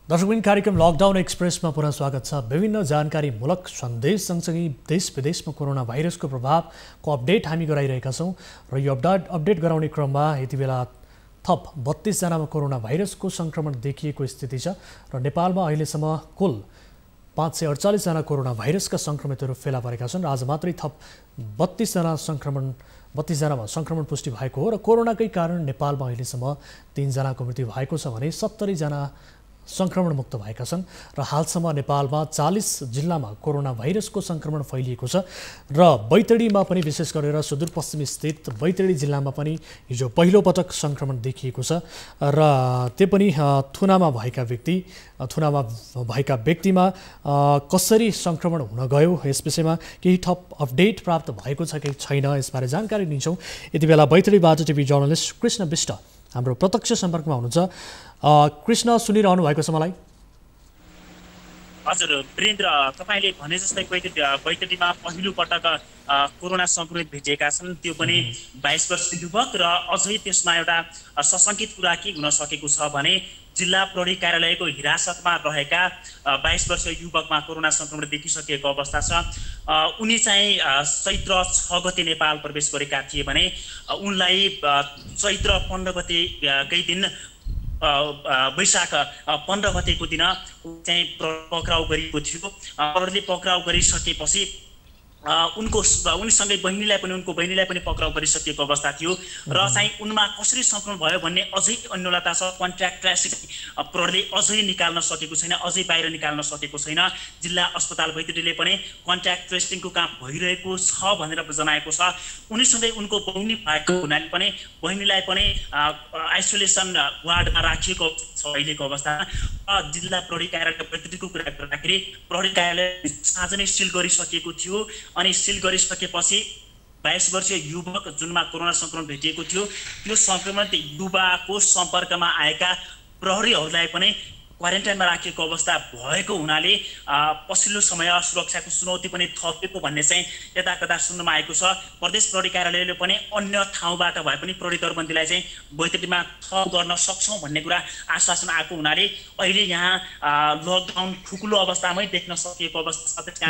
दर्शकबिन कार्यक्रम लकडाउन एक्सप्रेसमा पुनः स्वागत छ। विभिन्न जानकारीमूलक सन्देश सँगसँगै देश विदेशमा कोरोना भाइरसको प्रभावको अपडेट हामी गराइरहेका छौँ र यो अपडेट गराउने क्रममा यति बेला थप 32 जनामा कोरोना भाइरसको संक्रमण देखिएको स्थिति छ र नेपालमा अहिलेसम्म कुल 548 जना कोरोना भाइरसका संक्रमितहरू फेला परेका छन्। आज मात्रै थप 32 जनामा संक्रमण पुष्टि भएको हो र कोरोनाकै कारण नेपालमा अहिलेसम्म 3 जनाको मृत्यु भएको छ भने 70 जना संक्रमण मुक्त भएका छन् र हालसम्म नेपालमा 40 जिल्लामा कोरोना भाइरसको संक्रमण फैलिएको छ र बैतडीमा पनि विशेष गरेर सुदूरपश्चिमी स्थित बैतडी जिल्लामा पनि हिजो पहिलो पटक संक्रमण देखिएको छ र त्यो पनि थुनामा भएका व्यक्तिमा कसरी संक्रमण हुन गयो यस विषयमा केही थप अपडेट प्राप्त भएको छ कि छैन यसबारे जानकारी लिन्छौँ। यति बेला बैतडीबाट टिभी जर्नलिस्ट कृष्ण विष्ट हाम्रो प्रत्यक्ष सम्पर्कमा हुनुहुन्छ। कृष्ण, सुनिरहनु भएको छ मलाई? हजुर वीरेन्द्र, तपाईले भने जस्तै बैतडीमा पहिलो पटक कोरोना संक्रमित भेटिएका छन्, त्यो पनि 22 वर्षीय युवक र अझै त्यसमा एउटा सशंकित कुरा के हुन सकेको छ भने जिल्ला प्रहरी कार्यालयको हिरासतमा रहेका 22 वर्षीय युवकमा कोरोना संक्रमण देखिसकेको अवस्था छ। उनी चाहिँ चैत्र 6 गते नेपाल प्रवेश गरेका थिए भने उनलाई चैत्र 15 गतेकै दिन वैशाख 15 गतेको दिन चाहिँ पक्राउ गरिएको थियो। प्रहरीले पक्राउ गरिसकेपछि उनीसँगै उनको बहिनीलाई पनि पक्राउ गरिसकेको अवस्था थियो र चाहिँ उनमा कसरी संक्रमण भयो भन्ने अझै अन्यलता छ। कन्ट्याक्ट ट्रेसिङ प्रहरीले अझै निकाल्न सकेको छैन, अझै बाहिर निकाल्न सकेको छैन। जिल्ला अस्पताल बैतडीले पनि कन्ट्याक्ट ट्रेसिङको काम भइरहेको छ भनेर जनाएको छ। उनीसँगै उनको बहिनी भएको हुनाले पनि बहिनीलाई पनि आइसोलेसन वार्डमा राखिएको छ अहिलेको अवस्थामा। जिल्ला प्रहरी कार्यालय बैतडीको कुरा गर्दाखेरि प्रहरी कार्यालय साँझ नै सिल गरिसकेको थियो अनि सिल गरिसकेपछि 22 वर्षीय युवक जुनमा कोरोना संक्रमण भेटिएको थियो त्यो संक्रमित युवाको सम्पर्कमा आएका प्रहरीहरूलाई पनि क्वारेन्टाइनमा राखिएको अवस्था भएको हुनाले पछिल्लो समय सुरक्षाको चुनौती पनि थपेको भन्ने चाहिँ यताकता सुन्नमा आएको छ। प्रदेश प्रहरी कार्यालयले पनि अन्य ठाउँबाट भए पनि प्रहरी दरबन्दीलाई चाहिँ बैतडीमा थप गर्न सक्छौँ भन्ने कुरा आश्वासन आएको हुनाले अहिले यहाँ लकडाउन खुकुलो अवस्थामै देख्न सकिएको अवस्था छ।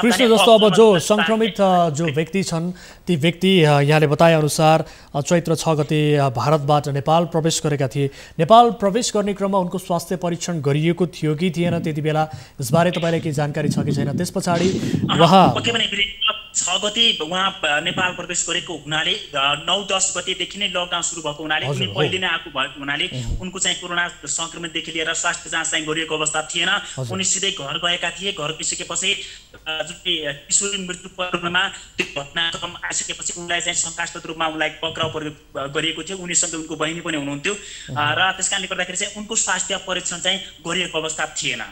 कृष्ण, जस्तो अब जो संक्रमित जो व्यक्ति छन् ती व्यक्ति यहाँले बताए अनुसार चैत्र 6 गते भारतबाट नेपाल प्रवेश गरेका थिए। नेपाल प्रवेश गर्ने क्रममा उनको स्वास्थ्य परीक्षण गरिएको थियो कि थिएन त्यति बेला, यसबारे तपाईलाई केही जानकारी छ कि छैन? त्यस पछाडि उहाँ 6 गते उहाँ नेपाल प्रवेश गरेको हुनाले 9-10 गतेदेखि नै लकडाउन सुरु भएको हुनाले उनी पहिले नै आएको भएको हुनाले उनको चाहिँ कोरोना संक्रमणदेखि लिएर स्वास्थ्य जाँच चाहिँ गरिएको अवस्था थिएन। उनी सिधै घर गएका थिए। घर गइसकेपछि जुन किशोरी मृत्यु प्रकरणमा त्यो घटनाक्रम आइसकेपछि उनलाई चाहिँ शङ्कास्पद रूपमा उनलाई पक्राउ गरिएको थियो। उनीसँग उनको बहिनी पनि हुनुहुन्थ्यो र त्यसकारणले गर्दाखेरि चाहिँ उनको स्वास्थ्य परीक्षण चाहिँ गरिएको अवस्था थिएन।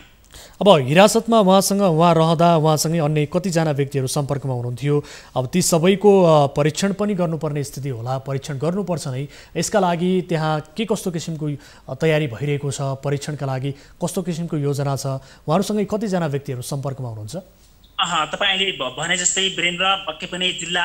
अब हिरासतमा उहाँ रहँदा उहाँसँगै अन्य कतिजना व्यक्तिहरू सम्पर्कमा हुनुहुन्थ्यो? अब ती सबैको परीक्षण पनि गर्नुपर्ने स्थिति होला, परीक्षण गर्नुपर्छ नै। यसका लागि त्यहाँ के कस्तो किसिमको तयारी भइरहेको छ? परीक्षणका लागि कस्तो किसिमको योजना छ? उहाँहरूसँगै कतिजना व्यक्तिहरू सम्पर्कमा हुनुहुन्छ? तपाईले भने जस्तै वीरेन्द्र, पक्कै पनि जिल्ला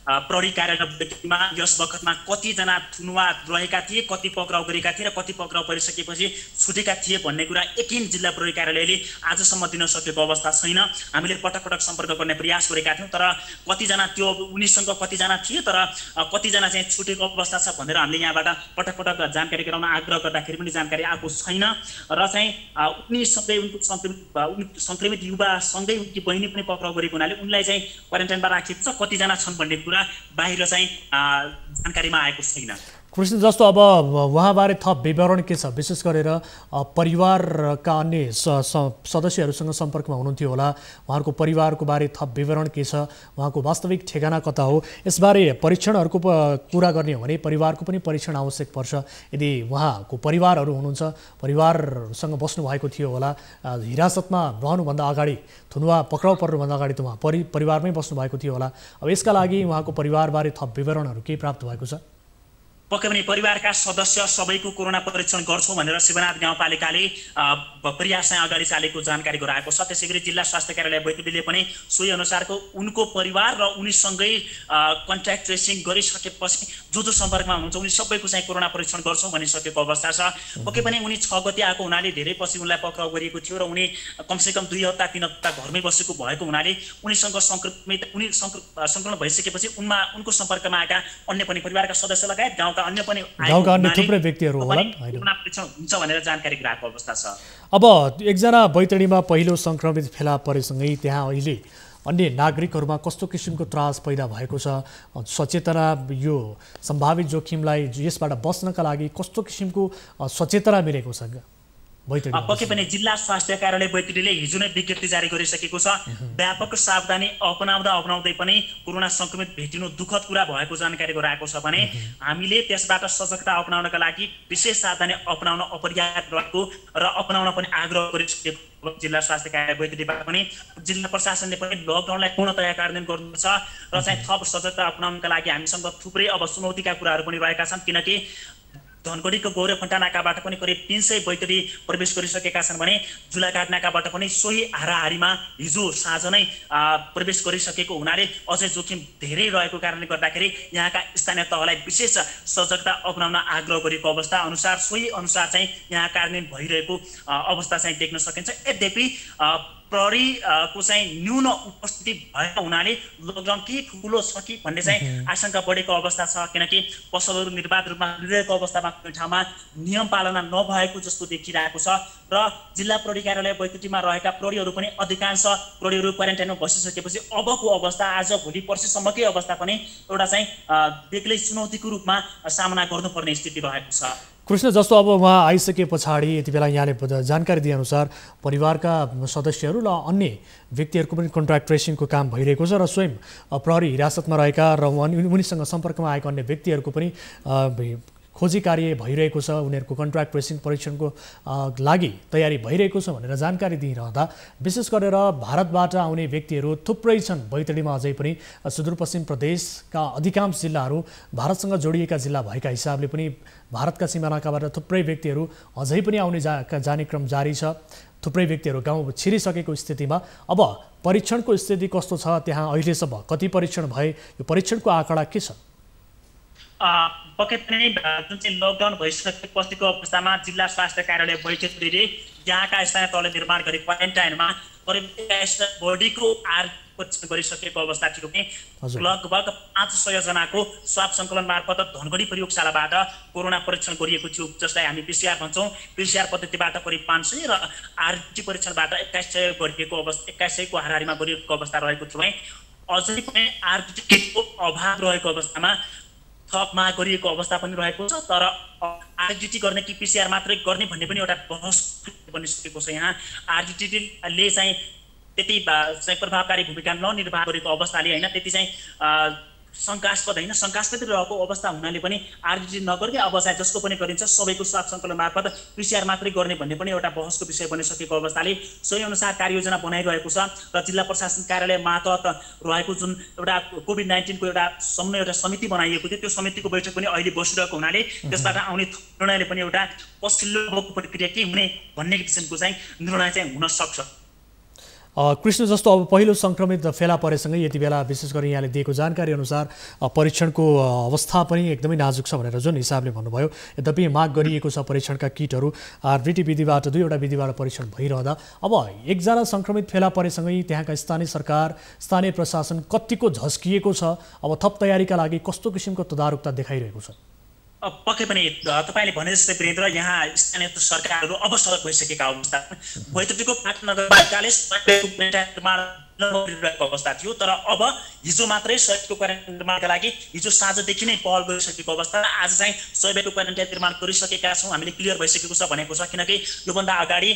प्रहरी कार्यालयमा यस बखतमा कतिजना थुनुवा रहेका थिए, कति पक्राउ गरेका थिए र कति पक्राउ परिसकेपछि छुटेका थिए भन्ने कुरा एकिन जिल्ला प्रहरी कार्यालयले आजसम्म दिन सकेको अवस्था छैन। हामीले पटक पटक सम्पर्क गर्ने प्रयास गरेका थियौँ तर कतिजना त्यो उनीसँग कतिजना थिए तर कतिजना चाहिँ छुटेको अवस्था छ भनेर हामीले यहाँबाट पटक पटक जानकारी गराउन आग्रह गर्दाखेरि पनि जानकारी आएको छैन र चाहिँ उनीसँगै उनको संक्रमित युवासँगै उनकी बहिनी पनि पक्राउ गरेको हुनाले उनलाई चाहिँ क्वारेन्टाइनमा राखिएको छ। कतिजना छन् भन्ने कुरा बाहिर चाहिँ जानकारीमा आएको छैन। कृष्ण, जस्तो अब उहाँबारे थप विवरण के छ? विशेष गरेर परिवारका अन्य सदस्यहरूसँग सम्पर्कमा हुनुहुन्थ्यो होला, उहाँहरूको परिवारको बारे थप विवरण के छ? उहाँको वास्तविक ठेगाना कता हो? यसबारे परीक्षणहरूको कुरा गर्ने हो भने परिवारको पनि परीक्षण आवश्यक पर्छ। यदि उहाँको परिवारहरू हुनुहुन्छ, परिवारसँग बस्नुभएको थियो होला, हिरासतमा रहनुभन्दा अगाडि थुनुवा पक्राउ पर्नुभन्दा अगाडि त उहाँ परिवारमै बस्नुभएको थियो होला। अब यसका लागि उहाँको परिवारबारे थप विवरणहरू के प्राप्त भएको छ? पक्कै पनि परिवारका सदस्य सबैको कोरोना परीक्षण गर्छौँ भनेर शिवनाथ गाउँपालिकाले प्रयास चाहिँ अगाडि चालेको जानकारी गराएको छ। त्यसै गरी जिल्ला स्वास्थ्य कार्यालय बैतडीले पनि सोही अनुसारको उनको परिवार र उनीसँगै कन्ट्याक्ट ट्रेसिङ गरिसकेपछि जो सम्पर्कमा हुनुहुन्छ उनी सबैको चाहिँ कोरोना परीक्षण गर्छौँ भनिसकेको अवस्था छ। पक्कै पनि उनी 6 गते आएको हुनाले धेरै पछि उनलाई पक्राउ गरिएको थियो र उनी कमसेकम 2 हप्ता 3 हप्ता घरमै बसेको भएको हुनाले उनीसँग सङ्क्रमण भइसकेपछि उनको सम्पर्कमा आएका अन्य पनि परिवारका सदस्य लगायत गाउँका अन्य पनि थुप्रै व्यक्तिहरू होलान् कोरोना परीक्षण हुन्छ भनेर जानकारी गराएको अवस्था छ। अब एकजना बैतडीमा पहिलो सङ्क्रमित फेला परेसँगै त्यहाँ अहिले अन्य नागरिकहरूमा कस्तो किसिमको त्रास पैदा भएको छ, सचेतना यो सम्भावित जोखिमलाई यसबाट बच्नका लागि कस्तो किसिमको सचेतना मिलेको छ बैतडी? पक्कै पनि जिल्ला स्वास्थ्य कार्यालय बैतडीले हिजो नै विज्ञप्ति जारी गरिसकेको छ। व्यापक सावधानी अपनाउँदै पनि कोरोना संक्रमित भेटिनु दुःखद कुरा भएको जानकारी गराएको छ भने हामीले त्यसबाट सजगता अपनाउनका लागि विशेष सावधानी अपनाउन अपरिहार्य रहेको र अपनाउन पनि आग्रह गरिसकेको जिल्ला स्वास्थ्य कार्यालय बैतडीबाट पनि जिल्ला प्रशासनले पनि लकडाउनलाई पूर्णतया कार्यान्वयन गर्नुपर्छ र चाहिँ थप सजगता अपनाउनका लागि हामीसँग थुप्रै अब चुनौतीका कुराहरू पनि रहेका छन्। किनकि धनगढीको गौरव फन्टा नाकाबाट पनि करिब 300 बैतडी प्रवेश गरिसकेका छन् भने जुलाघाट नाकाबाट पनि सोही हाराहारीमा हिजो साँझ नै प्रवेश गरिसकेको हुनाले अझै जोखिम धेरै रहेको कारणले गर्दाखेरि यहाँका स्थानीय तहलाई विशेष सजगता अपनाउन आग्रह गरेको अवस्था अनुसार सोही अनुसार चाहिँ यहाँ कार्यान्वयन भइरहेको अवस्था चाहिँ देख्न सकिन्छ। यद्यपि प्रहरीको चाहिँ न्यून उपस्थिति भएको हुनाले लकडाउन के ठुलो छ कि भन्ने चाहिँ आशंका बढेको अवस्था छ। किनकि पसलहरू निर्वाध रूपमा खुलिरहेको अवस्थामा कुनै ठाउँमा नियम पालना नभएको जस्तो देखिरहेको छ र जिल्ला प्रहरी कार्यालय बैतडीमा रहेका प्रहरीहरू पनि अधिकांश प्रहरीहरू क्वारेन्टाइनमा बसिसकेपछि अबको अवस्था आज भोलि पर्सिसम्मकै अवस्था पनि एउटा चाहिँ बेग्लै चुनौतीको रूपमा सामना गर्नुपर्ने स्थिति रहेको छ। कृष्ण, जस्तो अब उहाँ आइसके पछाडि यति बेला यहाँले जानकारी दिएअनुसार परिवारका सदस्यहरू र अन्य व्यक्तिहरूको पनि कन्ट्याक्ट ट्रेसिङको काम भइरहेको छ र स्वयं प्रहरी हिरासतमा रहेका र उनीसँग सम्पर्कमा आएका अन्य व्यक्तिहरूको पनि खोजी कार्य भइरहेको छ, उनीहरूको कन्ट्याक्ट ट्रेसिङ परीक्षणको लागि तयारी भइरहेको छ भनेर जानकारी दिइरहँदा विशेष गरेर भारतबाट आउने व्यक्तिहरू थुप्रै छन्। बैतडीमा अझै पनि सुदूरपश्चिम प्रदेशका अधिकांश जिल्लाहरू भारतसँग जोडिएका जिल्ला भएका हिसाबले पनि भारतका सीमानाकाबाट थुप्रै व्यक्तिहरू अझै पनि आउने जाने क्रम जारी छ। थुप्रै व्यक्तिहरू गाउँ छिरिसकेको स्थितिमा अब परीक्षणको स्थिति कस्तो छ त्यहाँ अहिलेसम्म? कति परीक्षण भए? यो परीक्षणको आँकडा के छ? पक्कै पनि जुन चाहिँ लकडाउन भइसकेपछिको अवस्थामा जिल्ला स्वास्थ्य कार्यालय बैतडीले यहाँका स्थानीय तहले निर्माण गरी क्वारेन्टाइनमा करिब 21 बडीको परीक्षण गरिसकेको अवस्था थियो भने लगभग 500 जनाको स्वाब सङ्कलन मार्फत धनगढी प्रयोगशालाबाट कोरोना परीक्षण गरिएको थियो, जसलाई हामी पिसिआर भन्छौँ। पिसिआर पद्धतिबाट करिब 500 र आरटी परीक्षणबाट 2100 गरिएको अवस्था 2100 को हाराहारीमा गरिएको अवस्था रहेको थियो भने अझै पनि आरटीको अभाव रहेको अवस्थामा थप माग गरिएको अवस्था पनि रहेको छ। तर आरटीटी गर्ने कि पिसिआर मात्रै गर्ने भन्ने पनि एउटा बहस बनिसकेको छ। यहाँ आरटीटीले चाहिँ त्यति चाहिँ प्रभावकारी भूमिका ननिर्वाह गरेको अवस्थाले होइन, त्यति चाहिँ शङ्कास्पद होइन, शङ्कास्पद रहेको अवस्था हुनाले पनि आरटीटी नगर्ने अब चाहिँ जसको पनि गरिन्छ सबैको स्वाब सङ्कलन मार्फत पिसिआर मात्रै गर्ने भन्ने पनि एउटा बहसको विषय बनिसकेको अवस्थाले सोही अनुसार कार्ययोजना बनाइरहेको छ र जिल्ला प्रशासन कार्यालय मातहत रहेको जुन एउटा कोभिड-19 को एउटा समन्वय एउटा समिति बनाइएको थियो, त्यो समितिको बैठक पनि अहिले बसिरहेको हुनाले त्यसबाट आउने निर्णयले पनि एउटा पछिल्लो प्रक्रिया के हुने भन्ने किसिमको चाहिँ निर्णय चाहिँ हुन सक्छ। कृष्ण, जस्तो अब पहिलो सङ्क्रमित फेला परेसँगै यति बेला विशेष गरी यहाँले दिएको जानकारी अनुसार परीक्षणको अवस्था पनि एकदमै नाजुक छ भनेर जुन हिसाबले भन्नुभयो, यद्यपि माग गरिएको छ परीक्षणका किटहरू आरटीटी विधिबाट 2वटा विधिबाट परीक्षण भइरहँदा अब एकजना सङ्क्रमित फेला परेसँगै त्यहाँका स्थानीय सरकार स्थानीय प्रशासन कतिको झस्किएको छ? अब थप तयारीका लागि कस्तो किसिमको तदारुकता देखाइरहेको छ? पक्कै पनि तपाईँले भने जस्तै वीरेन्द्र, यहाँ स्थानीय सरकारहरू अब सजग भइसकेका अवस्था। बैतडीको पाटन नगरपालिकाले निर्माण गरिरहेको अवस्था थियो, तर अब हिजो मात्रै 100 क्वारेन्टाइन निर्माणका लागि हिजो साँझदेखि नै पहल गरिसकेको अवस्था। आज चाहिँ 100 क्वारेन्टाइन निर्माण गरिसकेका छौँ, हामीले क्लियर भइसकेको छ भनेको छ। किनकि योभन्दा अगाडि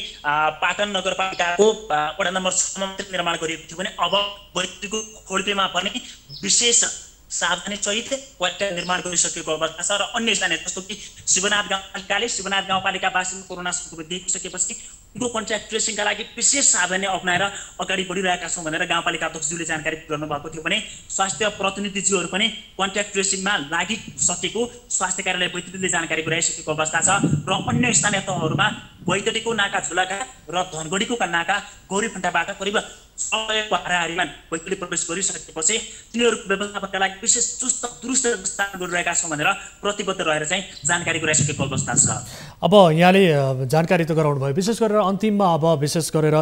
पाटन नगरपालिकाको वडा नम्बर 6 मा निर्माण गरिएको थियो भने अब बैतडीको खोल्पेमा पनि विशेष सावधानी सहित क्वारेन्टाइन निर्माण गरिसकेको अवस्था छ। र अन्य स्थानीय जस्तो कि शिवनाथ गाउँपालिकाले शिवनाथ गाउँपालिकावासीको कोरोना संक्रमित देखिसकेपछि उनको कन्ट्याक्ट ट्रेसिङका लागि विशेष सावधानी अप्नाएर अगाडि बढिरहेका छौँ भनेर गाउँपालिका अध्यक्षज्यूले जानकारी गर्नुभएको थियो भने स्वास्थ्य प्रतिनिधिज्यूहरू पनि कन्ट्याक्ट ट्रेसिङमा लागिसकेको स्वास्थ्य कार्यालय बैतडीले जानकारी गराइसकेको अवस्था छ र अन्य स्थानीय तहहरूमा बैतडीको नाका झुलाघाट र धनगढीको नाका गौरीफन्टाबाट करिब समयको हाराहारीमा बैतडी प्रवेश गरिसकेपछि तिनीहरूको व्यवस्थापनका लागि विशेष चुस्त दुरुस्त व्यवस्थापन गरिरहेका छौँ भनेर प्रतिबद्ध रहेर चाहिँ जानकारी गराइसकेको अवस्था छ। अब यहाँले जानकारी त गराउनु भयो, विशेष गरेर अन्तिममा अब विशेष गरेर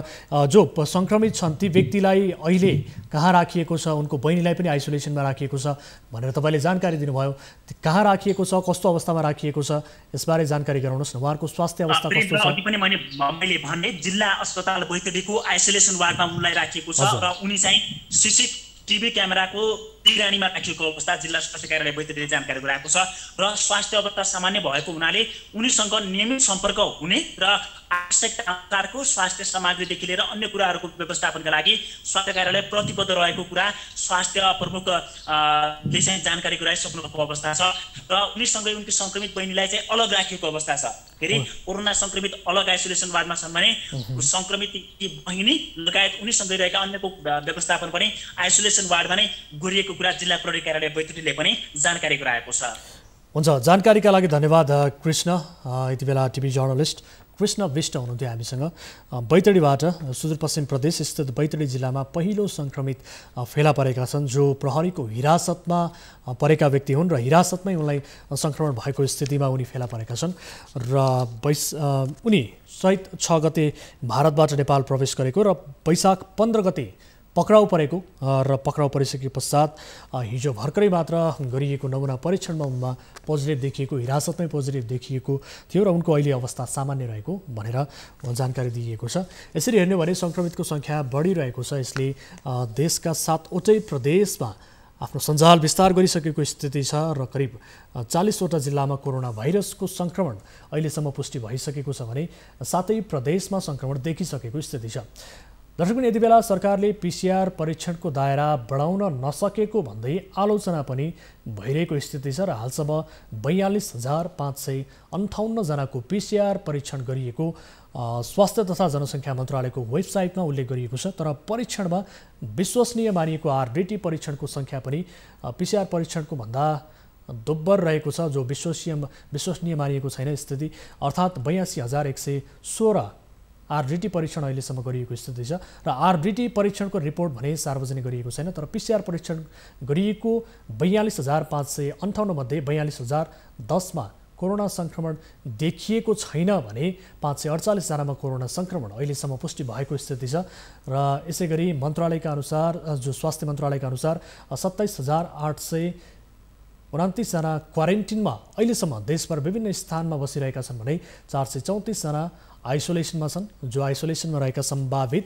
जो सङ्क्रमित छन् ती व्यक्तिलाई अहिले कहाँ राखिएको छ, उनको बहिनीलाई पनि आइसोलेसनमा राखिएको छ भनेर तपाईँले जानकारी दिनुभयो, कहाँ राखिएको छ, कस्तो अवस्थामा राखिएको छ, यसबारे जानकारी गराउनुहोस् न। उहाँहरूको स्वास्थ्य अवस्था कस्तो छ? अघि पनि मैले भने जिल्ला अस्पताल बैतडीको आइसोलेसन वार्डमा उनलाई राखिएको छ र उनी चाहिँ सीसीटीभी क्यामेराको निगरानीमा राखिएको अवस्था जिल्ला स्वास्थ्य कार्यालय बैतडीले जानकारी गराएको छ र स्वास्थ्य अवस्था सामान्य भएको हुनाले उनीसँग नियमित सम्पर्क हुने र आवश्यकता अनुसारको स्वास्थ्य सामग्रीदेखि लिएर अन्य कुराहरूको व्यवस्थापनका लागि स्वास्थ्य कार्यालय प्रतिबद्ध रहेको कुरा स्वास्थ्य प्रमुखले चाहिँ जानकारी गराइसक्नुभएको अवस्था छ र उनीसँगै उनकी सङ्क्रमित बहिनीलाई चाहिँ अलग राखिएको अवस्था छ। फेरि कोरोना सङ्क्रमित अलग आइसोलेसन वार्डमा छन् भने सङ्क्रमित बहिनी लगायत उनीसँगै रहेका अन्यको व्यवस्थापन पनि आइसोलेसन वार्डमा नै गरिएको कुरा जिल्ला प्रहरी कार्यालय बैतडीले पनि जानकारी गराएको छ। हुन्छ, जानकारीका लागि धन्यवाद कृष्ण। यति बेला टिभी जर्नलिस्ट कृष्ण विष्ट हुनुहुन्थ्यो हामीसँग बैतडीबाट। सुदूरपश्चिम प्रदेश स्थित बैतडी जिल्लामा पहिलो सङ्क्रमित फेला परेका छन् जो प्रहरीको हिरासतमा परेका व्यक्ति हुन् र हिरासतमै उनलाई सङ्क्रमण भएको स्थितिमा उनी फेला परेका छन् र उनी चैत 6 गते भारतबाट नेपाल प्रवेश गरेको र वैशाख 15 गते पक्राउ परेको र पक्राउ परिसके पश्चात हिजो भर्खरै मात्र गरिएको नमुना परीक्षणमा उनमा पोजिटिभ देखिएको, हिरासतमै पोजिटिभ देखिएको थियो र उनको अहिले अवस्था सामान्य रहेको भनेर जानकारी दिइएको छ। यसरी हेर्ने भने सङ्क्रमितको सङ्ख्या बढिरहेको छ। यसले देशका 7वटै प्रदेशमा आफ्नो सञ्जाल विस्तार गरिसकेको स्थिति छ र करिब 40वटा जिल्लामा कोरोना भाइरसको सङ्क्रमण अहिलेसम्म पुष्टि भइसकेको छ भने 7 प्रदेशमा सङ्क्रमण देखिसकेको स्थिति छ। दर्शक, यति बेला सरकारले पिसिआर परीक्षणको दायरा बढाउन नसकेको भन्दै आलोचना पनि भइरहेको स्थिति छ र हालसम्म 42,558 जनाको पिसिआर परीक्षण गरिएको स्वास्थ्य तथा जनसङ्ख्या मन्त्रालयको वेबसाइटमा उल्लेख गरिएको छ। तर परीक्षणमा विश्वसनीय मानिएको आरडिटी परीक्षणको सङ्ख्या पनि पिसिआर परीक्षणको भन्दा दोब्बर रहेको छ, जो विश्वसनीय मानिएको छैन स्थिति। अर्थात् 82,116 आरडिटी परीक्षण अहिलेसम्म गरिएको स्थिति छ र आरडिटी परीक्षणको रिपोर्ट भने सार्वजनिक गरिएको छैन। तर पिसिआर परीक्षण गरिएको 42,558 मध्ये 42,010मा कोरोना सङ्क्रमण देखिएको छैन भने 548 जनामा कोरोना सङ्क्रमण अहिलेसम्म पुष्टि भएको स्थिति छ र यसै गरी मन्त्रालयका अनुसार, जो स्वास्थ्य मन्त्रालयका अनुसार 27,829 जना क्वारेन्टिनमा अहिलेसम्म देशभर विभिन्न स्थानमा बसिरहेका छन् भने 434 जना आइसोलेसनमा छन्। जो आइसोलेसनमा रहेका सम्भावित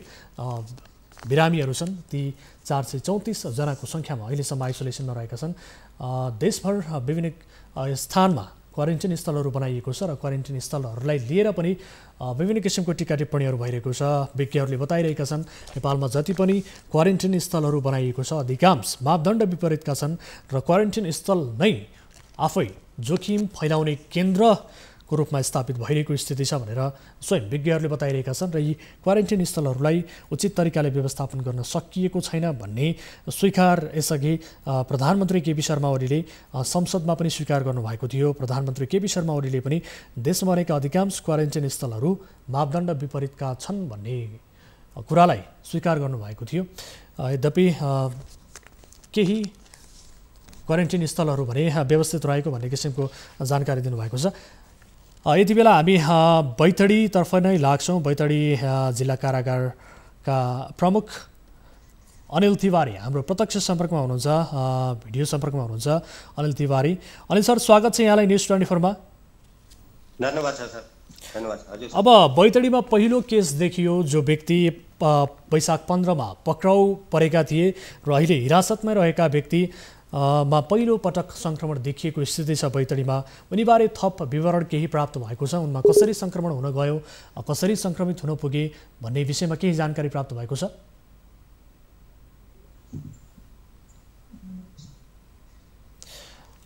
बिरामीहरू छन् ती 434 जनाको सङ्ख्यामा अहिलेसम्म आइसोलेसनमा रहेका छन्। देशभर विभिन्न स्थानमा क्वारेन्टिन स्थलहरू बनाइएको छ र क्वारेन्टिन स्थलहरूलाई लिएर पनि विभिन्न किसिमको टीका टिप्पणीहरू भइरहेको छ। विज्ञहरूले बताइरहेका छन् नेपालमा जति पनि क्वारेन्टिन स्थलहरू बनाइएको छ अधिकांश मापदण्ड विपरीतका छन् र क्वारेन्टिन स्थल नै आफै जोखिम फैलाउने केन्द्रको रूपमा स्थापित भइरहेको स्थिति छ भनेर स्वयं विज्ञहरूले बताइरहेका छन् र यी क्वारेन्टिन स्थलहरूलाई उचित तरिकाले व्यवस्थापन गर्न सकिएको छैन भन्ने स्वीकार यसअघि प्रधानमन्त्री केपी शर्मा ओलीले संसदमा पनि स्वीकार गर्नुभएको थियो। प्रधानमन्त्री केपी शर्मा ओलीले पनि देशमा रहेका अधिकांश क्वारेन्टिन स्थलहरू मापदण्ड विपरीतका छन् भन्ने कुरालाई स्वीकार गर्नुभएको थियो। यद्यपि केही क्वारेन्टिन स्थलहरू भने व्यवस्थित रहेको भन्ने किसिमको जानकारी दिनुभएको छ। यति बेला हामी बैतडीतर्फ नै लाग्छौँ। बैतडी जिल्ला कारागारका प्रमुख अनिल तिवारी हाम्रो प्रत्यक्ष सम्पर्कमा हुनुहुन्छ, भिडियो सम्पर्कमा हुनुहुन्छ। अनिल तिवारी, अनिल सर स्वागत छ यहाँलाई न्युज 24मा। धन्यवाद सर, धन्यवाद हजुर। अब बैतडीमा पहिलो केस देखियो जो व्यक्ति वैशाख 15मा पक्राउ परेका थिए र अहिले हिरासतमै रहेका व्यक्ति मा पहिलो पटक सङ्क्रमण देखिएको स्थिति छ बैतडीमा। उनीबारे थप विवरण केही प्राप्त भएको छ? उनमा कसरी सङ्क्रमण हुन गयो, कसरी सङ्क्रमित हुन पुगे भन्ने विषयमा केही जानकारी प्राप्त भएको छ?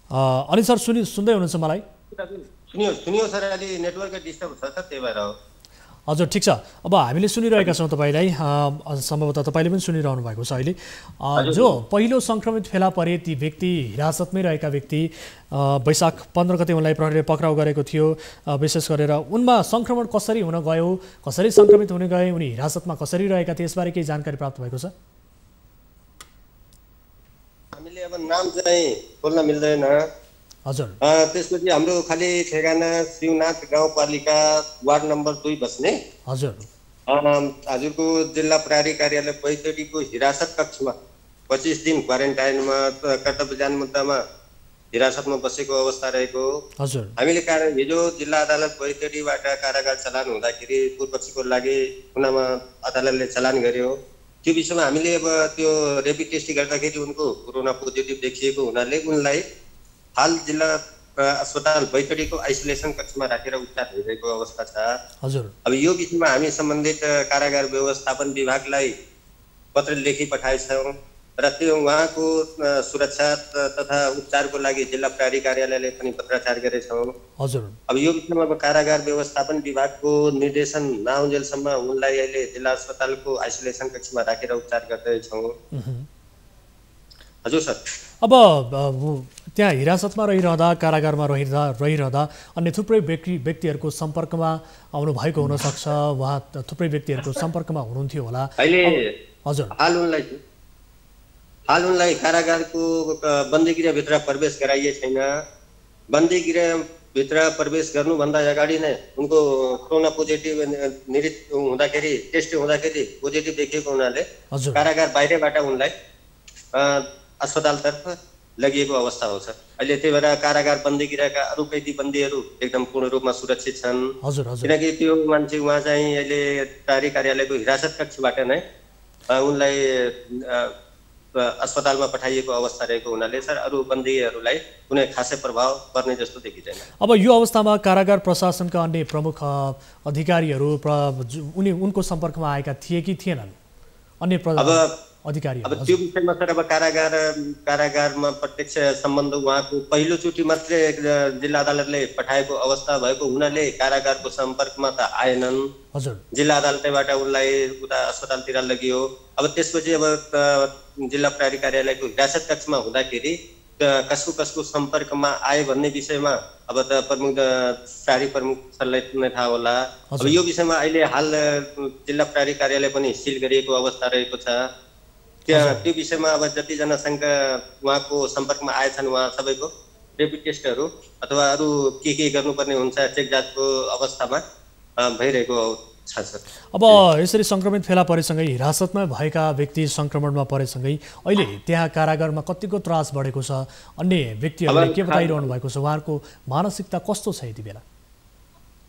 अनिल सर सुन्दै हुनुहुन्छ मलाई? सुनियो सर, अलि नेटवर्क डिस्टर्ब छ सर, त्यही भएर हो। हजुर ठिक छ। अब हामीले सुनिरहेका छौँ तपाईँलाई, सम्भवतः तपाईँले पनि सुनिरहनु भएको छ अहिले। जो पहिलो सङ्क्रमित फेला परे ती व्यक्ति हिरासतमै रहेका व्यक्ति, वैशाख 15 गते उनलाई प्रहरीले पक्राउ गरेको थियो। विशेष गरेर उनमा सङ्क्रमण कसरी हुन गयो, कसरी सङ्क्रमित हुन गए, उनी हिरासतमा कसरी रहेका थिए, यसबारे केही जानकारी प्राप्त भएको छ? हामीले अब नाम चाहिँ बोल्न मिल्दैन। हजुर। त्यसपछि हाम्रो खालि ठेगाना शिवनाथ गाउँपालिका वार्ड नम्बर 2 बस्ने। हजुर। हजुरको जिल्ला प्रहरी कार्यालय बैतडीको हिरासत कक्षमा 25 दिन क्वारेन्टाइनमा कर्तव्य जान मुद्दामा हिरासतमा बसेको अवस्था रहेको। हजुर। हामीले हिजो जिल्ला अदालत बैतडीबाट कारागार चलान हुँदाखेरि पूर्वपक्षको लागि कुनामा अदालतले चलान गर्यो। त्यो विषयमा हामीले अब त्यो रेपिड टेस्ट गर्दाखेरि उनको कोरोना पोजिटिभ देखिएको हुनाले उनलाई हाल जिल्ला अस्पताल बैतडीको आइसोलेसन कक्षमा राखेर उपचार भइरहेको अवस्था छ। हजुर। अब यो विषयमा हामी सम्बन्धित कारागार व्यवस्थापन विभागलाई पत्र लेखी पठाएछौँ र त्यो उहाँको सुरक्षा तथा उपचारको लागि जिल्ला प्रहरी कार्यालयले पनि पत्राचार गरेछौँ। हजुर। अब यो विषयमा अब कारागार व्यवस्थापन विभागको निर्देशन नआउन्जेलसम्म उनलाई अहिले जिल्ला अस्पतालको आइसोलेसन कक्षमा राखेर उपचार गर्दैछौँ। हजुर सर। अब त्यहाँ हिरासतमा रहिरहँदा, कारागारमा रहिरहँदा अन्य थुप्रै व्यक्तिहरूको सम्पर्कमा आउनुभएको हुनसक्छ, उहाँ थुप्रै व्यक्तिहरूको सम्पर्कमा हुनुहुन्थ्यो होला अहिले। हजुर। हाल उनलाई कारागारको बन्दीगृहभित्र प्रवेश गराइए छैन। बन्दीगृहभित्र प्रवेश गर्नुभन्दा अगाडि नै उनको कोरोना पोजिटिभ हुँदाखेरि टेस्ट हुँदाखेरि पोजिटिभ देखिएको हुनाले कारागार बाहिरबाट उनलाई अस्पतालतर्फ लगिएको अवस्था हो सर। अहिले त्यही भएर कारागार बन्दीगृहका अरू कैदी बन्दीहरू एकदम पूर्ण रूपमा सुरक्षित छन्। किनकि त्यो मान्छे उहाँ चाहिँ अहिले प्रहरी कार्यालयको हिरासत कक्षबाट नै उनलाई अस्पतालमा पठाइएको अवस्था रहेको हुनाले सर अरू बन्दीहरूलाई कुनै खासै प्रभाव पर्ने जस्तो देखिँदैन। अब यो अवस्थामा कारागार प्रशासनका अन्य प्रमुख अधिकारीहरू उनको सम्पर्कमा आएका थिए कि थिएनन्? अन्य अधिकारी अब त्यो विषयमा सर अब कारागारमा प्रत्यक्ष सम्बन्ध उहाँको पहिलोचोटि मात्रै जिल्ला अदालतले पठाएको अवस्था भएको हुनाले कारागारको सम्पर्कमा त आएनन्। हजुर। जिल्ला अदालतबाट उनलाई उता अस्पतालतिर लगियो। अब त्यसपछि अब जिल्ला प्रहरी कार्यालयको हिरासत कक्षमा हुँदाखेरि कसको सम्पर्कमा आए भन्ने विषयमा अब त प्रहरी प्रमुख सरलाई नै थाहा होला। अब यो विषयमा अहिले हाल जिल्ला प्रहरी कार्यालय पनि सिल गरिएको अवस्था रहेको छ। त्यो विषयमा अब जतिजनासँग उहाँको सम्पर्कमा आएछन् उहाँ सबैको रेपिड टेस्टहरू अथवा अरू के गर्नुपर्ने हुन्छ चेक जाँचको अवस्थामा भइरहेको छ सर। अब यसरी सङ्क्रमित फेला परेसँगै हिरासतमा भएका व्यक्ति सङ्क्रमणमा परेसँगै अहिले त्यहाँ कारागारमा कतिको त्रास बढेको छ, अन्य व्यक्तिहरूले के बताइरहनु भएको छ, उहाँहरूको मानसिकता कस्तो छ यति बेला?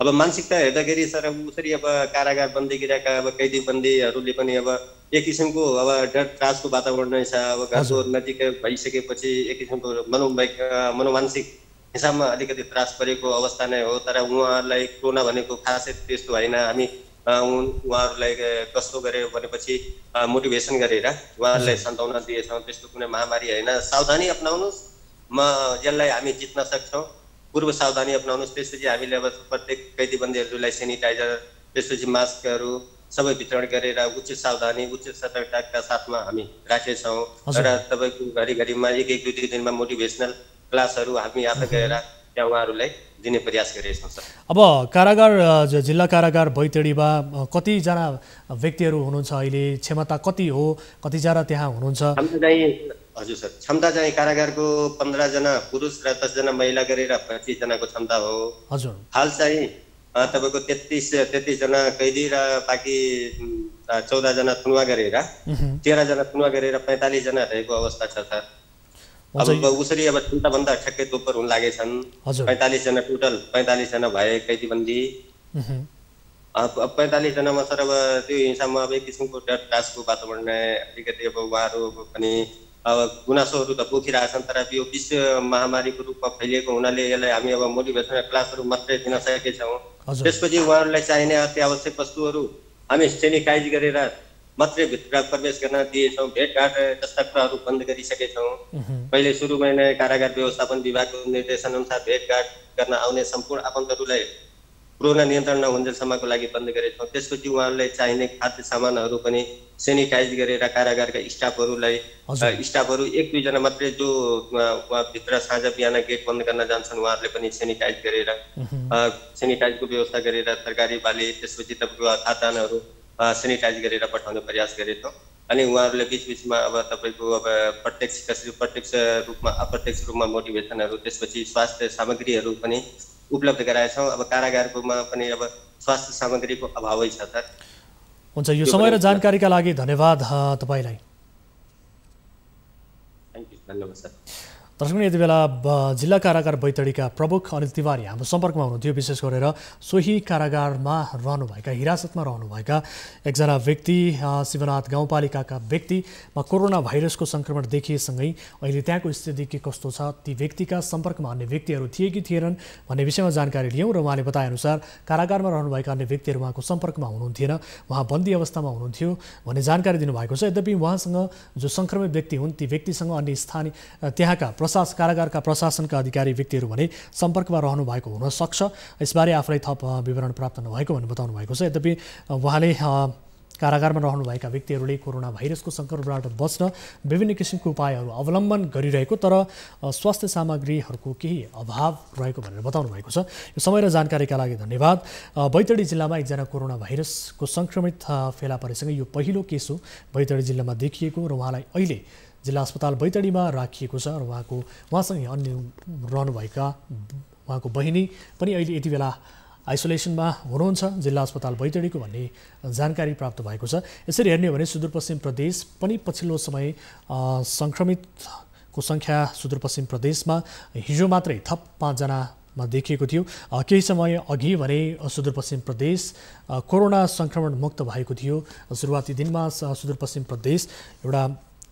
अब मानसिकता हेर्दाखेरि सर अब उसरी अब कारागार बन्दीगृहका अब कैदी बन्दीहरूले पनि अब एक किसिमको अब डर त्रासको वातावरण नै छ। अब घरको नजिकै भइसकेपछि एक किसिमको मनोमानसिक हिसाबमा अलिकति त्रास परेको अवस्था नै हो। तर उहाँहरूलाई कोरोना भनेको खासै त्यस्तो होइन। हामी उहाँहरूलाई कस्तो गऱ्यो भनेपछि मोटिभेसन गरेर उहाँहरूलाई सन्ताउना दिएछौँ। त्यस्तो कुनै महामारी होइन, सावधानी अपनाउनुहोस्, यसलाई हामी जित्न सक्छौँ, पूर्व सावधानी अपनाउनुहोस्। त्यसपछि हामीले अब प्रत्येक कैदी बन्दीहरूलाई सेनिटाइजर त्यसपछि मास्कहरू सबै वितरण गरेर उचित सावधानी उचित सतर्कताका साथमा हामी राखेछौँ। र तपाईँको घरिघरिमा एक दुई दिनमा मोटिभेसनल क्लासहरू हामी आफै गएर त्यहाँ उहाँहरूलाई दिने प्रयास गरेछौँ सर। अब कारागार जिल्ला कारागार बैतडीमा कतिजना व्यक्तिहरू हुनुहुन्छ अहिले, क्षमता कति हो, कतिजना त्यहाँ हुनुहुन्छ? हजुर सर, क्षमता चाहिँ कारागारको 15 जना पुरुष र 10 जना महिला गरेर 25 जनाको क्षमता हो। हजुर। हाल चाहिँ तपाईँको 33 जना कैदी र बाँकी 14 जना थुनुवा गरेर 13 जना थुनुवा गरेर 45 जना रहेको अवस्था छ सर। अब उसरी अब क्षमताभन्दा ठ्याक्कै दोब्बर हुन लागेछन्। 45 जना टोटल 45 जना भए कैदी बन्दी। 45 जनामा सर अब त्यो हिसाबमा अब एक किसिमको डर त्रासको वातावरण अलिकति अब उहाँहरू पनि अब गुनासोहरू त पोखिरहेछन्। तर यो विश्व महामारीको रूपमा फैलिएको हुनाले यसलाई हामी अब मोटिभेसनल क्लासहरू मात्रै दिन सकेछौँ। त्यसपछि उहाँहरूलाई चाहिने अति आवश्यक वस्तुहरू हामी सेनिटाइज गरेर मात्रै भित्र प्रवेश गर्न दिएछौँ। भेटघाट जस्ता कुराहरू बन्द गरिसकेछौँ। पहिले सुरुमा नै कारागार व्यवस्थापन विभागको निर्देशन अनुसार भेटघाट गर्न आउने सम्पूर्ण आफन्तहरूलाई कोरोना नियन्त्रण नहुन्जेलसम्मको लागि बन्द गरेका छौँ। त्यसपछि उहाँहरूलाई चाहिने खाद्य सामानहरू पनि सेनिटाइज गरेर कारागारका स्टाफहरू 1-2 जना मात्रै जो भित्र साँझ बिहान गेट बन्द गर्न जान्छन् उहाँहरूले पनि सेनिटाइज गरेर सेनिटाइजको व्यवस्था गरेर तरकारी बाली त्यसपछि तपाईँको खाद्यान्नहरू सेनिटाइज गरेर पठाउने प्रयास गरेछौँ। अनि उहाँहरूले बिचबिचमा अब तपाईँको अब प्रत्यक्ष रूपमा अप्रत्यक्ष रूपमा मोटिभेसनहरू त्यसपछि स्वास्थ्य सामग्रीहरू पनि उपलब्ध गराएछौँ। अब कारागारकोमा पनि अब स्वास्थ्य सामग्रीको अभावै छ सर। हुन्छ, यो समय र जानकारीका लागि धन्यवाद तपाईलाई। थ्याङ्क यू, धन्यवाद सर। दर्शक यति बेला जिल्ला कारागार बैतडीका प्रमुख अनिल तिवारी हाम्रो सम्पर्कमा हुनुहुन्थ्यो। विशेष गरेर सोही कारागारमा रहनुभएका हिरासतमा रहनुभएका एकजना व्यक्ति शिवनाथ गाउँपालिकाका व्यक्तिमा कोरोना भाइरसको सङ्क्रमण देखिएसँगै अहिले त्यहाँको स्थिति के कस्तो छ, ती व्यक्तिका सम्पर्कमा अन्य व्यक्तिहरू थिए कि थिएनन् भन्ने विषयमा जानकारी लियौँ र उहाँले बताएअनुसार कारागारमा रहनुभएका अन्य व्यक्तिहरू उहाँको सम्पर्कमा हुनुहुन्थेन, उहाँ बन्दी अवस्थामा हुनुहुन्थ्यो भन्ने जानकारी दिनुभएको छ। यद्यपि उहाँसँग जो सङ्क्रमित व्यक्ति हुन् ती व्यक्तिसँग अन्य स्थानीय त्यहाँका कारागारका प्रशासनका अधिकारी व्यक्तिहरू भने सम्पर्कमा रहनु भएको हुन सक्छ। यसबारे आफूलाई थप विवरण प्राप्त नभएको भन्ने बताउनु भएको छ। यद्यपि उहाँले कारागारमा रहनुभएका व्यक्तिहरूले कोरोना भाइरसको सङ्क्रमणबाट बच्न विभिन्न किसिमको उपायहरू अवलम्बन गरिरहेको तर स्वास्थ्य सामग्रीहरूको केही अभाव रहेको भनेर बताउनु भएको छ। यो समय र जानकारीका लागि धन्यवाद। बैतडी जिल्लामा एकजना कोरोना भाइरसको सङ्क्रमित फेला परेसँगै यो पहिलो केस हो बैतडी जिल्लामा देखिएको र उहाँलाई अहिले जिल्ला अस्पताल बैतडीमा राखिएको छ र उहाँसँगै अन्य रहनुभएका उहाँको बहिनी पनि अहिले यति बेला आइसोलेसनमा हुनुहुन्छ जिल्ला अस्पताल बैतडीको भन्ने जानकारी प्राप्त भएको छ। यसरी हेर्ने हो भने सुदूरपश्चिम प्रदेश पनि पछिल्लो समय सङ्क्रमितको सङ्ख्या सुदूरपश्चिम प्रदेशमा हिजो मात्रै थप 5 जनामा देखिएको थियो। केही समय अघि भने सुदूरपश्चिम प्रदेश कोरोना सङ्क्रमण मुक्त भएको थियो। सुरुवाती दिनमा सुदूरपश्चिम प्रदेश एउटा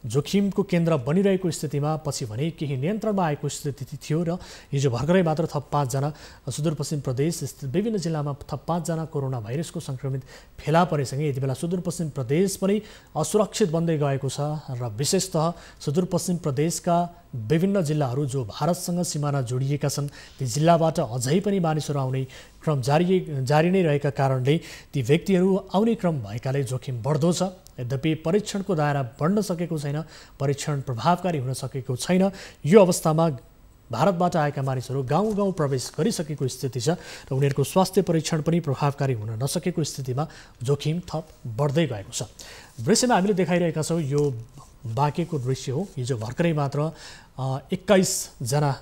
जोखिमको केन्द्र बनिरहेको स्थितिमा पछि भने केही नियन्त्रणमा आएको स्थिति थियो र हिजो भर्खरै मात्र थप 5 जना सुदूरपश्चिम प्रदेश स्थित विभिन्न जिल्लामा थप 5 जना कोरोना भाइरसको सङ्क्रमित फेला परेसँगै यति बेला सुदूरपश्चिम प्रदेश पनि असुरक्षित बन्दै गएको छ र विशेषतः सुदूरपश्चिम प्रदेशका विभिन्न जिल्लाहरू जो भारतसँग सिमाना जोडिएका छन् ती जिल्लाबाट अझै पनि मानिसहरू आउने क्रम जारी नै रहेका कारणले ती व्यक्तिहरू आउने क्रम भएकाले जोखिम बढ्दो छ। यद्यपि परीक्षणको दायरा बढ्न सकेको छैन, परीक्षण प्रभावकारी हुन सकेको छैन। यो अवस्थामा भारतबाट आएका मानिसहरू गाउँ गाउँ प्रवेश गरिसकेको स्थिति छ र उनीहरूको स्वास्थ्य परीक्षण पनि प्रभावकारी हुन नसकेको स्थितिमा जोखिम थप बढ्दै गएको छ। दृश्यमा हामीले देखाइरहेका छौँ यो बाँकेको दृश्य हो। हिजो भर्खरै मात्र 21 जना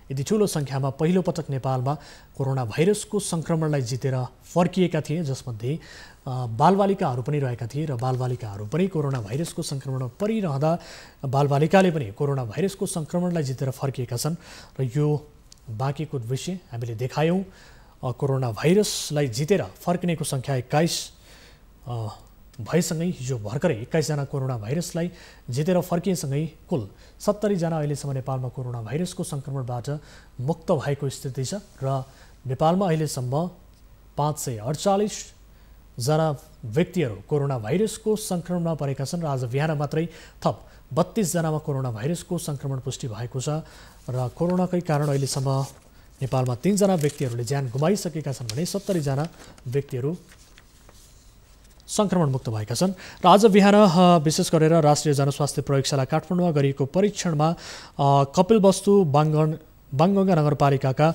यति ठुलो सङ्ख्यामा पहिलो पटक नेपालमा कोरोना भाइरसको सङ्क्रमणलाई जितेर फर्किएका थिए, जसमध्ये बालबालिकाहरू पनि रहेका थिए र बालबालिकाहरू पनि कोरोना भाइरसको सङ्क्रमणमा परिरहँदा बालबालिकाले पनि कोरोना भाइरसको सङ्क्रमणलाई जितेर फर्किएका छन् र यो बाँकेको दृश्य हामीले देखायौँ। कोरोना भाइरसलाई जितेर फर्किनेको सङ्ख्या 21 भएसँगै हिजो भर्खरै 21 जना कोरोना भाइरसलाई जितेर फर्किएसँगै कुल 70 जना अहिलेसम्म नेपालमा कोरोना भाइरसको सङ्क्रमणबाट मुक्त भएको स्थिति छ र नेपालमा अहिलेसम्म 548 जना व्यक्तिहरू कोरोना भाइरसको सङ्क्रमणमा परेका छन् र आज बिहान मात्रै थप 32 जनामा कोरोना भाइरसको सङ्क्रमण पुष्टि भएको छ र कोरोनाकै कारण अहिलेसम्म नेपालमा 3 जना व्यक्तिहरूले ज्यान गुमाइसकेका छन् भने 70 जना व्यक्तिहरू सङ्क्रमण मुक्त भएका छन् र आज बिहान विशेष गरेर राष्ट्रिय जनस्वास्थ्य प्रयोगशाला काठमाडौँमा गरिएको परीक्षणमा कपिलवस्तु बाङगङ्गा नगरपालिकाका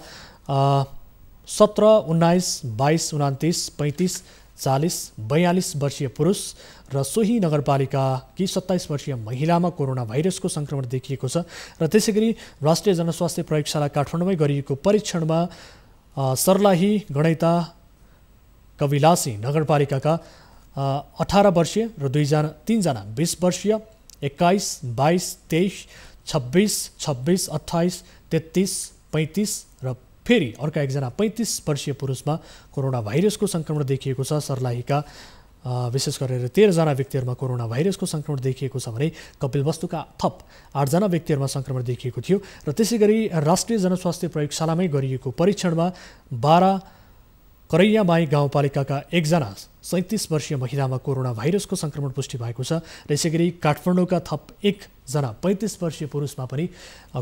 17, 19, 22, 29, 35, 40, 42 वर्षीय पुरुष र सोही नगरपालिकाकी 27 वर्षीय महिलामा कोरोना भाइरसको सङ्क्रमण देखिएको छ र त्यसैगरी राष्ट्रिय जनस्वास्थ्य प्रयोगशाला काठमाडौँमै गरिएको परीक्षणमा सर्लाही गणैता कविलासी नगरपालिकाका 18 वर्षीय र 3 जना 20 वर्षीय 21, 22, 23, 26, 26, 28, 33, 35 र फेरि अर्का एकजना 35 वर्षीय पुरुषमा कोरोना भाइरसको सङ्क्रमण देखिएको छ। सर्लाहीका विशेष गरेर 13 जना व्यक्तिहरूमा कोरोना भाइरसको सङ्क्रमण देखिएको छ भने कपिलवस्तुका थप 8 जना व्यक्तिहरूमा सङ्क्रमण देखिएको थियो र त्यसैगरी राष्ट्रिय जनस्वास्थ्य प्रयोगशालामै गरिएको परीक्षणमा 12 करैयामाई गाउँपालिकाका एकजना 37 वर्षीय महिलामा कोरोना भाइरसको संक्रमण पुष्टि भएको छ र यसैगरी काठमाडौँका थप एकजना 35 वर्षीय पुरुषमा पनि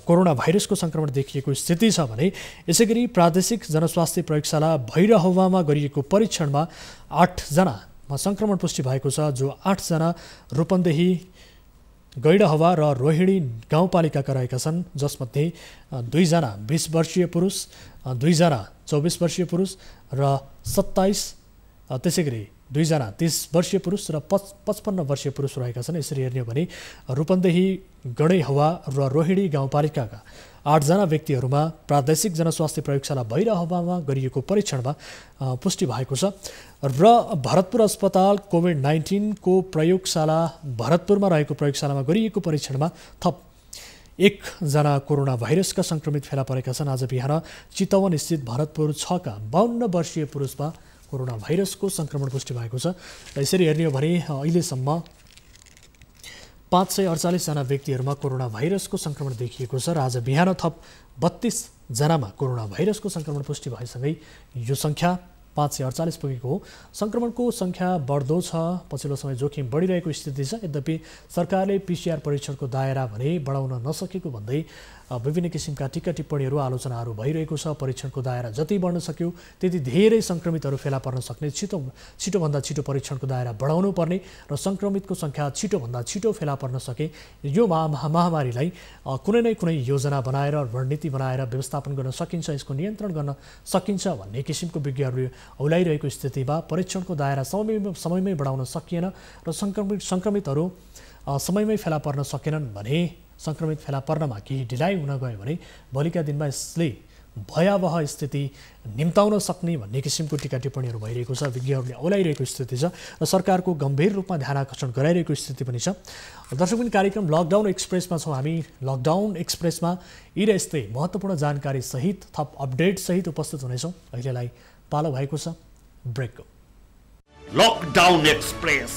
कोरोना भाइरसको संक्रमण देखिएको स्थिति छ भने यसैगरी प्रादेशिक जनस्वास्थ्य प्रयोगशाला भैरहवामा गरिएको परीक्षणमा 8 जनामा संक्रमण पुष्टि भएको छ, जो 8 जना रूपन्देही गैडहवा र रोहिणी गाउँपालिकाका रहेका छन्, जसमध्ये 2 जना 20 वर्षीय पुरुष, 2 जना 24 वर्षीय पुरुष र 27, त्यसैगरी 2 जना 30 वर्षीय पुरुष र 55 वर्षीय पुरुष रहेका छन्। यसरी हेर्ने हो भने रूपन्देही गैडहवा र रोहिणी गाउँपालिकाका 8 जना व्यक्तिहरूमा प्रादेशिक जनस्वास्थ्य प्रयोगशाला भैरहवामा गरिएको परीक्षणमा पुष्टि भएको छ र भरतपुर अस्पताल कोभिड-19 को प्रयोगशाला भरतपुरमा रहेको प्रयोगशालामा गरिएको परीक्षणमा थप 1 जना कोरोना भाइरसका संक्रमित फेला परेका छन्। आज बिहान चितवन स्थित भरतपुर 6 का 52 वर्षीय पुरुषमा कोरोना भाइरसको संक्रमण पुष्टि भएको छ। र यसरी हेर्ने हो भने अहिलेसम्म 548 जना व्यक्तिहरूमा कोरोना भाइरसको संक्रमण देखिएको छ र आज बिहान थप 32 जनामा कोरोना भाइरसको संक्रमण पुष्टि भएसँगै यो संख्या 548 पुगेको हो। संक्रमणको संख्या बढ्दो छ, पछिल्लो समय जोखिम बढिरहेको स्थिति छ। यद्यपि सरकारले पीसीआर परीक्षणको दायरा भने बढाउन नसकेको भन्दै विभिन्न किसिमका टिक्का टिप्पणीहरू आलोचनाहरू भइरहेको छ। परीक्षणको दायरा जति बढ्न सक्यो त्यति धेरै संक्रमितहरू फेला पर्न सक्ने, छिटोभन्दा छिटो परीक्षणको दायरा बढाउनु पर्ने र संक्रमितको संख्या छिटोभन्दा छिटो फेला पर्न सके यो महामारीलाई कुनै न कुनै योजना बनाएर रणनीति बनाएर व्यवस्थापन गर्न सकिन्छ, यसको नियन्त्रण गर्न सकिन्छ भन्ने किसिमको विज्ञहरूले औलाइरहेको स्थितिमा परीक्षणको दायरा समयमै बढाउन सकिएन र संक्रमितहरू समयमै फेला पर्न सकेनन् भने संक्रमित फेला पर्नमा केही ढिलाइ हुन गयो भने भोलिका दिनमा यसले भयावह स्थिति निम्ताउन सक्ने भन्ने किसिमको टिका टिप्पणीहरू भइरहेको छ, विज्ञहरूले औलाइरहेको स्थिति छ र सरकारको गम्भीर रूपमा ध्यान आकर्षण गराइरहेको स्थिति पनि छ। दर्शकबिन कार्यक्रम लकडाउन एक्सप्रेसमा छौँ हामी। लकडाउन एक्सप्रेसमा यी र यस्तै महत्त्वपूर्ण जानकारी सहित थप अपडेट सहित उपस्थित हुनेछौँ। अहिलेलाई पालो भएको छ ब्रेकको। Lockdown express